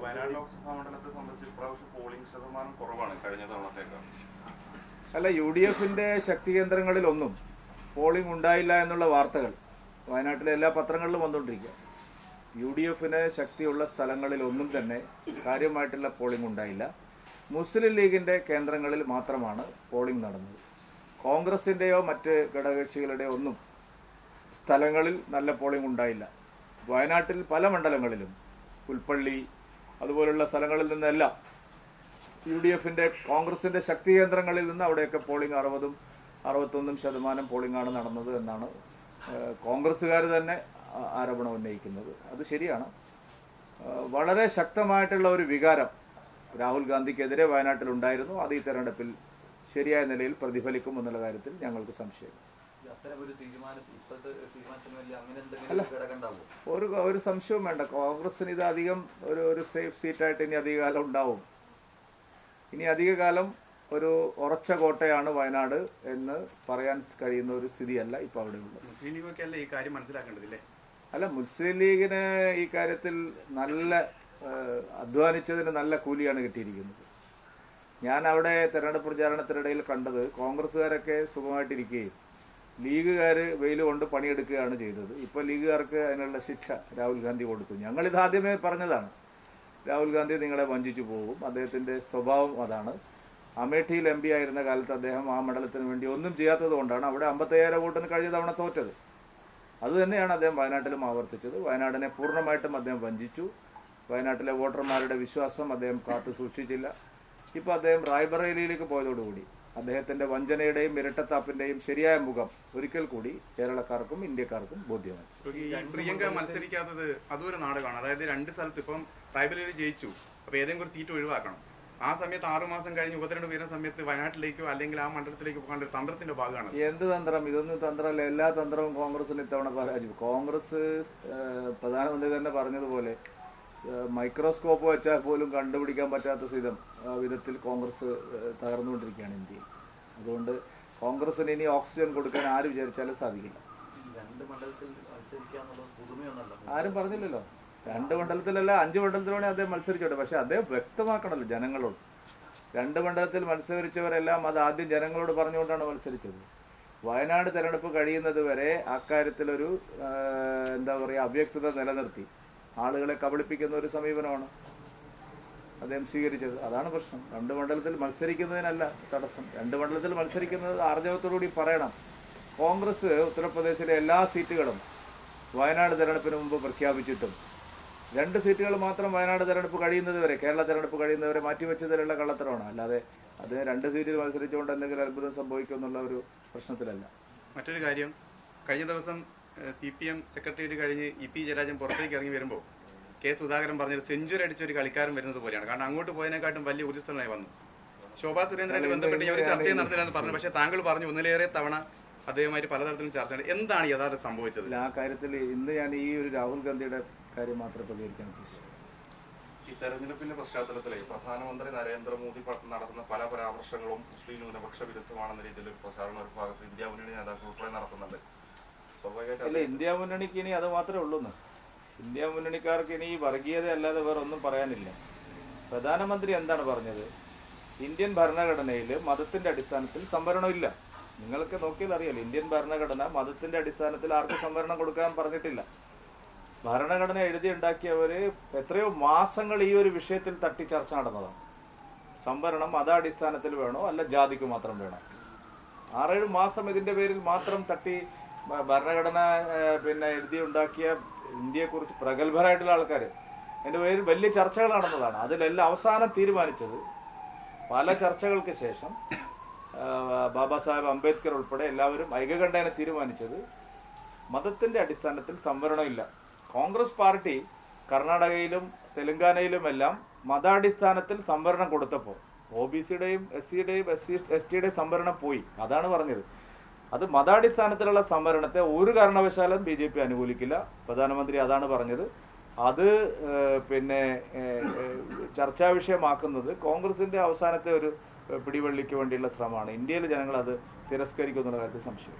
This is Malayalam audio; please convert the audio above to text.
വയനാട് ലോക്സഭാ മണ്ഡലത്തെ സംബന്ധിച്ച് ഇപ്രാവശ്യം പോളിംഗ് ശതമാനം കുറവാണ് കഴിഞ്ഞ തവണത്തേക്കാൾ. അല്ല, UDFന്റെ ശക്തി കേന്ദ്രങ്ങളിലൊന്നും പോളിംഗ് ഉണ്ടായില്ല എന്നുള്ള വാർത്തകൾ വയനാട്ടിലെ എല്ലാ പത്രങ്ങളിലും വന്നുകൊണ്ടിരിക്കുക. UDFന് ശക്തിയുള്ള സ്ഥലങ്ങളിലൊന്നും തന്നെ കാര്യമായിട്ടുള്ള പോളിംഗ് ഉണ്ടായില്ല. മുസ്ലിം ലീഗിന്റെ കേന്ദ്രങ്ങളിൽ മാത്രമാണ് പോളിംഗ് നടന്നത്. കോൺഗ്രസിന്റെയോ മറ്റ് ഘടകകക്ഷികളുടെയോ ഒന്നും സ്ഥലങ്ങളിൽ നല്ല പോളിംഗ് ഉണ്ടായില്ല. വയനാട്ടിൽ പല മണ്ഡലങ്ങളിലും പുൽപ്പള്ളി അതുപോലുള്ള സ്ഥലങ്ങളിൽ നിന്നെല്ലാം UDFന്റെ കോൺഗ്രസിന്റെ ശക്തി കേന്ദ്രങ്ങളിൽ നിന്ന് അവിടെയൊക്കെ പോളിംഗ് 60-61% പോളിംഗാണ് നടന്നത് എന്നാണ് കോൺഗ്രസ്സുകാർ തന്നെ ആരോപണം ഉന്നയിക്കുന്നത്. അത് ശരിയാണ്. വളരെ ശക്തമായിട്ടുള്ള ഒരു വികാരം രാഹുൽ ഗാന്ധിക്കെതിരെ വയനാട്ടിലുണ്ടായിരുന്നു. അത് ഈ തെരഞ്ഞെടുപ്പിൽ ശരിയായ നിലയിൽ പ്രതിഫലിക്കും എന്നുള്ള കാര്യത്തിൽ ഞങ്ങൾക്ക് സംശയം. അല്ല, ഒരു സംശയവും വേണ്ട. കോൺഗ്രസിന് ഇത് അധികം ഒരു സേഫ് സീറ്റായിട്ട് ഇനി അധികകാലം ഉണ്ടാവും. ഇനി അധികകാലം ഒരു ഉറച്ച കോട്ടയാണ് വയനാട് എന്ന് പറയാൻ കഴിയുന്ന ഒരു സ്ഥിതിയല്ല ഇപ്പൊ അവിടെ ഉള്ളത്. മുസ്ലിം ലീഗൊക്കെയല്ലേ ഈ കാര്യം മനസ്സിലാക്കേണ്ടതില്ലേ? അല്ല, മുസ്ലിം ലീഗിന് ഈ കാര്യത്തിൽ നല്ല അധ്വാനിച്ചതിന് നല്ല കൂലിയാണ് കിട്ടിയിരിക്കുന്നത്. ഞാൻ അവിടെ തെരഞ്ഞെടുപ്പ് പ്രചാരണത്തിനിടയിൽ കണ്ടത് കോൺഗ്രസ്സുകാരൊക്കെ സുഖമായിട്ടിരിക്കുകയും ലീഗുകാർ വെയിൽ കൊണ്ട് പണിയെടുക്കുകയാണ് ചെയ്തത്. ഇപ്പോൾ ലീഗുകാർക്ക് അതിനുള്ള ശിക്ഷ രാഹുൽ ഗാന്ധി കൊടുത്തു. ഞങ്ങളിത് ആദ്യമേ പറഞ്ഞതാണ്, രാഹുൽ ഗാന്ധി നിങ്ങളെ വഞ്ചിച്ചു പോകും. അദ്ദേഹത്തിൻ്റെ സ്വഭാവം അതാണ്. അമേഠിയിൽ MP ആയിരുന്ന കാലത്ത് അദ്ദേഹം ആ മണ്ഡലത്തിന് വേണ്ടി ഒന്നും ചെയ്യാത്തത് കൊണ്ടാണ് അവിടെ 55,000 വോട്ടിന് കഴിഞ്ഞ തവണ തോറ്റത്. അതുതന്നെയാണ് അദ്ദേഹം വയനാട്ടിലും ആവർത്തിച്ചത്. വയനാടിനെ പൂർണ്ണമായിട്ടും അദ്ദേഹം വഞ്ചിച്ചു. വയനാട്ടിലെ വോട്ടർമാരുടെ വിശ്വാസം അദ്ദേഹം കാത്തു സൂക്ഷിച്ചില്ല. ഇപ്പോൾ അദ്ദേഹം റായ്ബറേലിയിലേക്ക് പോയതോടുകൂടി അദ്ദേഹത്തിന്റെ വഞ്ചനയുടെയും ഇരട്ടത്താപ്പിന്റെയും ശരിയായ മുഖം ഒരിക്കൽ കൂടി കേരളക്കാർക്കും ഇന്ത്യക്കാർക്കും ബോധ്യമായി. പ്രിയങ്ക മത്സരിക്കാത്തത് അതൊരു നാടകമാണ്. അതായത് 2 സ്ഥലത്ത് ഇപ്പം റായ്ബറേലി ജയിച്ചു, അപ്പൊ ഏതെങ്കിലും ഒരു സീറ്റ് ഒഴിവാക്കണം. ആ സമയത്ത് 6 മാസം കഴിഞ്ഞ് ഉപതെരഞ്ഞെടുപ്പ് വരുന്ന സമയത്ത് വയനാട്ടിലേക്കോ അല്ലെങ്കിൽ ആ മണ്ഡലത്തിലേക്ക് പോകേണ്ട ഒരു തന്ത്രത്തിന്റെ ഭാഗമാണ്. എന്ത് തന്ത്രം? ഇതൊന്നും തന്ത്രമല്ല. എല്ലാ തന്ത്രവും കോൺഗ്രസിന് ഇത്തവണ പരാജയം. കോൺഗ്രസ് പ്രധാനമന്ത്രി തന്നെ പറഞ്ഞതുപോലെ മൈക്രോസ്കോപ്പ് വെച്ചാൽ പോലും കണ്ടുപിടിക്കാൻ പറ്റാത്ത വിധത്തിൽ കോൺഗ്രസ് തകർന്നുകൊണ്ടിരിക്കുകയാണ് ഇന്ത്യയിൽ. അതുകൊണ്ട് കോൺഗ്രസിന് ഇനി ഓക്സിജൻ കൊടുക്കാൻ ആര് വിചാരിച്ചാലും സാധിക്കില്ല. ആരും പറഞ്ഞില്ലല്ലോ. 2 മണ്ഡലത്തിലല്ല 5 മണ്ഡലത്തിലാണ് അദ്ദേഹം മത്സരിച്ചോട്ടെ. പക്ഷെ അദ്ദേഹം വ്യക്തമാക്കണമല്ലോ ജനങ്ങളോട്. 2 മണ്ഡലത്തിൽ മത്സരിച്ചവരെല്ലാം അത് ആദ്യം ജനങ്ങളോട് പറഞ്ഞുകൊണ്ടാണ് മത്സരിച്ചത്. വയനാട് തെരഞ്ഞെടുപ്പ് കഴിയുന്നത് വരെ അക്കാര്യത്തിലൊരു അവ്യക്തത നിലനിർത്തി ആളുകളെ കബളിപ്പിക്കുന്ന ഒരു സമീപനമാണ് അദ്ദേഹം സ്വീകരിച്ചത്. അതാണ് പ്രശ്നം. 2 മണ്ഡലത്തിൽ മത്സരിക്കുന്നതിനല്ല തടസ്സം. 2 മണ്ഡലത്തിൽ മത്സരിക്കുന്നത് ആർജവത്തോടുകൂടി പറയണം. കോൺഗ്രസ് ഉത്തർപ്രദേശിലെ എല്ലാ സീറ്റുകളും വയനാട് തെരഞ്ഞെടുപ്പിന് മുമ്പ് പ്രഖ്യാപിച്ചിട്ടും 2 സീറ്റുകൾ മാത്രം വയനാട് തെരഞ്ഞെടുപ്പ് കഴിയുന്നത് വരെ, കേരള തെരഞ്ഞെടുപ്പ് കഴിയുന്നവരെ മാറ്റിവെച്ചതിലുള്ള കള്ളത്തരമാണ്. അല്ലാതെ അത് 2 സീറ്റിൽ മത്സരിച്ചുകൊണ്ട് എന്തെങ്കിലും അത്ഭുതം സംഭവിക്കും എന്നുള്ള ഒരു പ്രശ്നത്തിലല്ല. മറ്റൊരു കാര്യം, കഴിഞ്ഞ ദിവസം CPM സെക്രട്ടേറിയറ്റ് കഴിഞ്ഞ് EP ജയരാജൻ പുറത്തേക്ക് ഇറങ്ങി വരുമ്പോൾ സുധാകരൻ പറഞ്ഞത് സെഞ്ചുറി അടിച്ച ഒരു കളിക്കാരൻ വരുന്നത് പോലെയാണ്. കാരണം അങ്ങോട്ട് പോയതിനെക്കാട്ടും വലിയ ഊർജ്ജസ്വലനായി വന്നു. ശോഭാ സുരേന്ദ്രനെ ബന്ധപ്പെട്ട് ഒരു ചർച്ചയും നടത്തില്ലെന്ന് പറഞ്ഞു. പക്ഷേ താങ്കൾ പറഞ്ഞു ഒന്നിലേറെ തവണ അദ്ദേഹമായിട്ട് പലതരത്തിലും ചർച്ച. എന്താണ് യഥാർത്ഥ സംഭവിച്ചത്? ആ കാര്യത്തിൽ ഇന്ന് ഞാൻ ഈ ഒരു രാഹുൽ ഗാന്ധിയുടെ കാര്യം മാത്രമേ പ്രതികരിക്കാൻ ഉദ്ദേശിച്ചു. ഈ തെരഞ്ഞെടുപ്പിന്റെ പശ്ചാത്തലത്തിലെ പ്രധാനമന്ത്രി നരേന്ദ്രമോദി നടത്തുന്ന പല പരാമർശങ്ങളും മുസ്ലിം ന്യൂനപക്ഷ വിരുദ്ധമാണെന്ന രീതിയിൽ പ്രചാരണ ഒരു ഭാഗത്ത് ഇന്ത്യ മുന്നണി നേതാക്കൾ ഉൾപ്പെടെ നടത്തുന്നുണ്ട്. അല്ല, ഇന്ത്യ മുന്നണിക്ക് ഇനി അത് മാത്രമേ ഉള്ളൂന്ന്. ഇന്ത്യ മുന്നണിക്കാർക്ക് ഇനി വർഗീയത അല്ലാതെ വേറെ ഒന്നും പറയാനില്ല. പ്രധാനമന്ത്രി എന്താണ് പറഞ്ഞത്? ഇന്ത്യൻ ഭരണഘടനയിൽ മതത്തിന്റെ അടിസ്ഥാനത്തിൽ സംവരണമില്ല. നിങ്ങൾക്ക് നോക്കിയാൽ അറിയാലോ, ഇന്ത്യൻ ഭരണഘടന മതത്തിന്റെ അടിസ്ഥാനത്തിൽ ആർക്കും സംവരണം കൊടുക്കാൻ പറഞ്ഞിട്ടില്ല. ഭരണഘടന എഴുതിയുണ്ടാക്കിയവര് എത്രയോ മാസങ്ങൾ ഈ ഒരു വിഷയത്തിൽ തട്ടി ചർച്ച നടന്നതാണ്. സംവരണം മതാടിസ്ഥാനത്തിൽ വേണോ അല്ല ജാതിക്ക് മാത്രം വേണോ? 6-7 മാസം ഇതിന്റെ പേരിൽ മാത്രം തട്ടി ഭരണഘടന എഴുതിയുണ്ടാക്കിയ ഇന്ത്യയെക്കുറിച്ച് പ്രഗത്ഭരായിട്ടുള്ള ആൾക്കാർ എൻ്റെ പേരിൽ വലിയ ചർച്ചകൾ നടന്നതാണ്. അതിലെല്ലാം അവസാനം തീരുമാനിച്ചത്, പല ചർച്ചകൾക്ക് ശേഷം ബാബാ സാഹേബ് അംബേദ്കർ ഉൾപ്പെടെ എല്ലാവരും ഐകകണ്ഠേന തീരുമാനിച്ചത് മതത്തിന്റെ അടിസ്ഥാനത്തിൽ സംവരണമില്ല. കോൺഗ്രസ് പാർട്ടി കർണാടകയിലും തെലങ്കാനയിലുമെല്ലാം മതാടിസ്ഥാനത്തിൽ സംവരണം കൊടുത്തപ്പോൾ OBCയുടെയും SCയുടെയും STയുടെയും സംവരണം പോയി. അതാണ് പറഞ്ഞത്. അത് മതാടിസ്ഥാനത്തിലുള്ള സംവരണത്തെ ഒരു കാരണവശാലും BJP അനുകൂലിക്കില്ല. പ്രധാനമന്ത്രി അതാണ് പറഞ്ഞത്. അത് ചർച്ചാ വിഷയമാക്കുന്നത് കോൺഗ്രസിന്റെ അവസാനത്തെ ഒരു പിടിവള്ളിക്ക് വേണ്ടിയുള്ള ശ്രമമാണ്. ഇന്ത്യയിലെ ജനങ്ങൾ അത് തിരസ്കരിക്കുന്നുള്ള കാര്യത്തിൽ സംശയം.